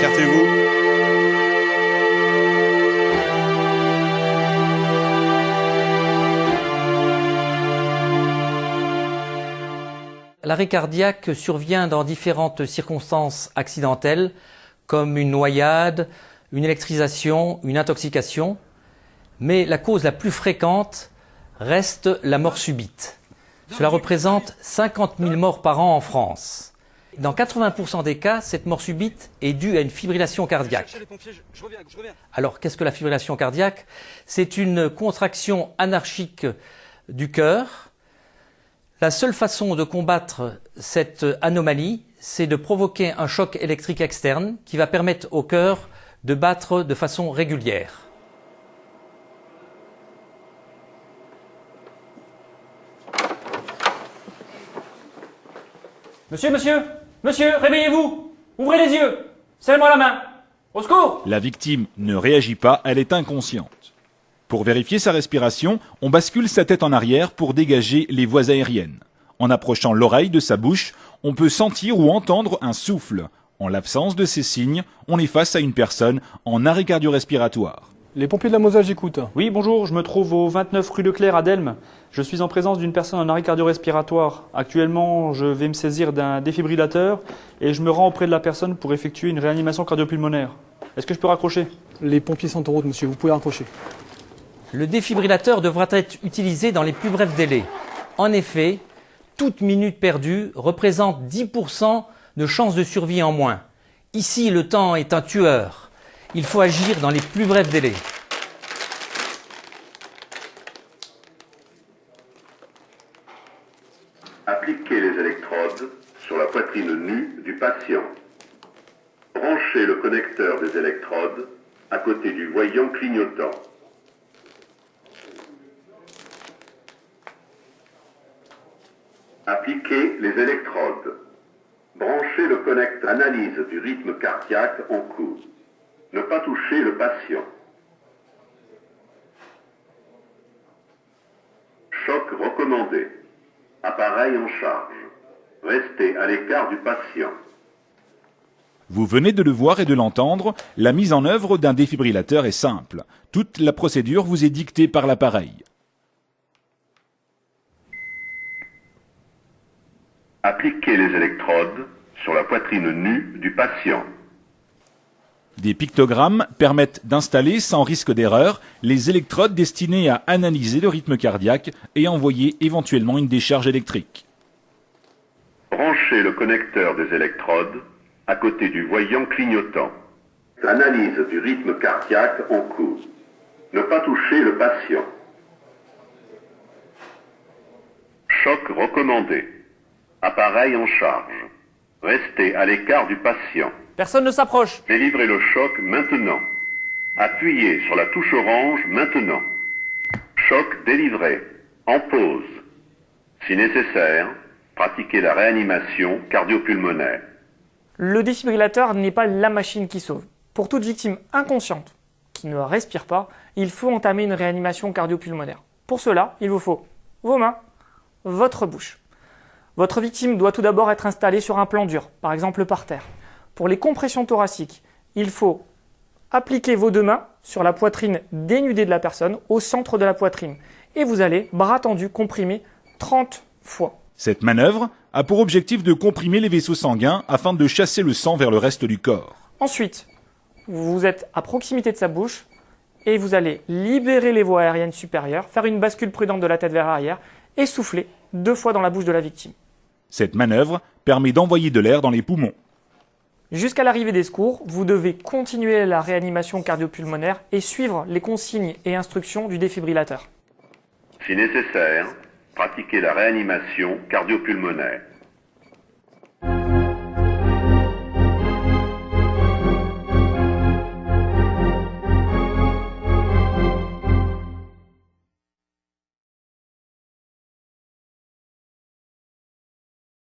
Écartez-vous. L'arrêt cardiaque survient dans différentes circonstances accidentelles, comme une noyade, une électrisation, une intoxication, mais la cause la plus fréquente reste la mort subite. Cela représente 50 000 morts par an en France. Dans 80% des cas, cette mort subite est due à une fibrillation cardiaque. Alors, qu'est-ce que la fibrillation cardiaque? C'est une contraction anarchique du cœur. La seule façon de combattre cette anomalie, c'est de provoquer un choc électrique externe qui va permettre au cœur de battre de façon régulière. Monsieur, réveillez-vous! Ouvrez les yeux! Serrez-moi la main! Au secours! La victime ne réagit pas, elle est inconsciente. Pour vérifier sa respiration, on bascule sa tête en arrière pour dégager les voies aériennes. En approchant l'oreille de sa bouche, on peut sentir ou entendre un souffle. En l'absence de ces signes, on est face à une personne en arrêt cardio-respiratoire. Les pompiers de la Moselle, j'écoute. Oui, bonjour, je me trouve au 29 rue Leclerc à Delme. Je suis en présence d'une personne en arrêt cardio-respiratoire. Actuellement, je vais me saisir d'un défibrillateur et je me rends auprès de la personne pour effectuer une réanimation cardiopulmonaire. Est-ce que je peux raccrocher? Les pompiers sont en route, monsieur, vous pouvez raccrocher. Le défibrillateur devra être utilisé dans les plus brefs délais. En effet, toute minute perdue représente 10% de chances de survie en moins. Ici, le temps est un tueur. Il faut agir dans les plus brefs délais. Appliquez les électrodes sur la poitrine nue du patient. Branchez le connecteur des électrodes à côté du voyant clignotant. Appliquez les électrodes. Branchez le connecteur. Analyse du rythme cardiaque en cours. Ne pas toucher le patient. Choc recommandé. Appareil en charge. Restez à l'écart du patient. Vous venez de le voir et de l'entendre, la mise en œuvre d'un défibrillateur est simple. Toute la procédure vous est dictée par l'appareil. Appliquez les électrodes sur la poitrine nue du patient. Des pictogrammes permettent d'installer sans risque d'erreur les électrodes destinées à analyser le rythme cardiaque et envoyer éventuellement une décharge électrique. Branchez le connecteur des électrodes à côté du voyant clignotant. Analyse du rythme cardiaque en cours. Ne pas toucher le patient. Choc recommandé. Appareil en charge. Restez à l'écart du patient. Personne ne s'approche. Délivrez le choc maintenant. Appuyez sur la touche orange maintenant. Choc délivré. En pause. Si nécessaire, pratiquez la réanimation cardiopulmonaire. Le défibrillateur n'est pas la machine qui sauve. Pour toute victime inconsciente qui ne respire pas, il faut entamer une réanimation cardiopulmonaire. Pour cela, il vous faut vos mains, votre bouche. Votre victime doit tout d'abord être installée sur un plan dur, par exemple par terre. Pour les compressions thoraciques, il faut appliquer vos deux mains sur la poitrine dénudée de la personne, au centre de la poitrine. Et vous allez, bras tendus, comprimer 30 fois. Cette manœuvre a pour objectif de comprimer les vaisseaux sanguins afin de chasser le sang vers le reste du corps. Ensuite, vous êtes à proximité de sa bouche et vous allez libérer les voies aériennes supérieures, faire une bascule prudente de la tête vers l'arrière et souffler 2 fois dans la bouche de la victime. Cette manœuvre permet d'envoyer de l'air dans les poumons. Jusqu'à l'arrivée des secours, vous devez continuer la réanimation cardiopulmonaire et suivre les consignes et instructions du défibrillateur. Si nécessaire, pratiquez la réanimation cardiopulmonaire.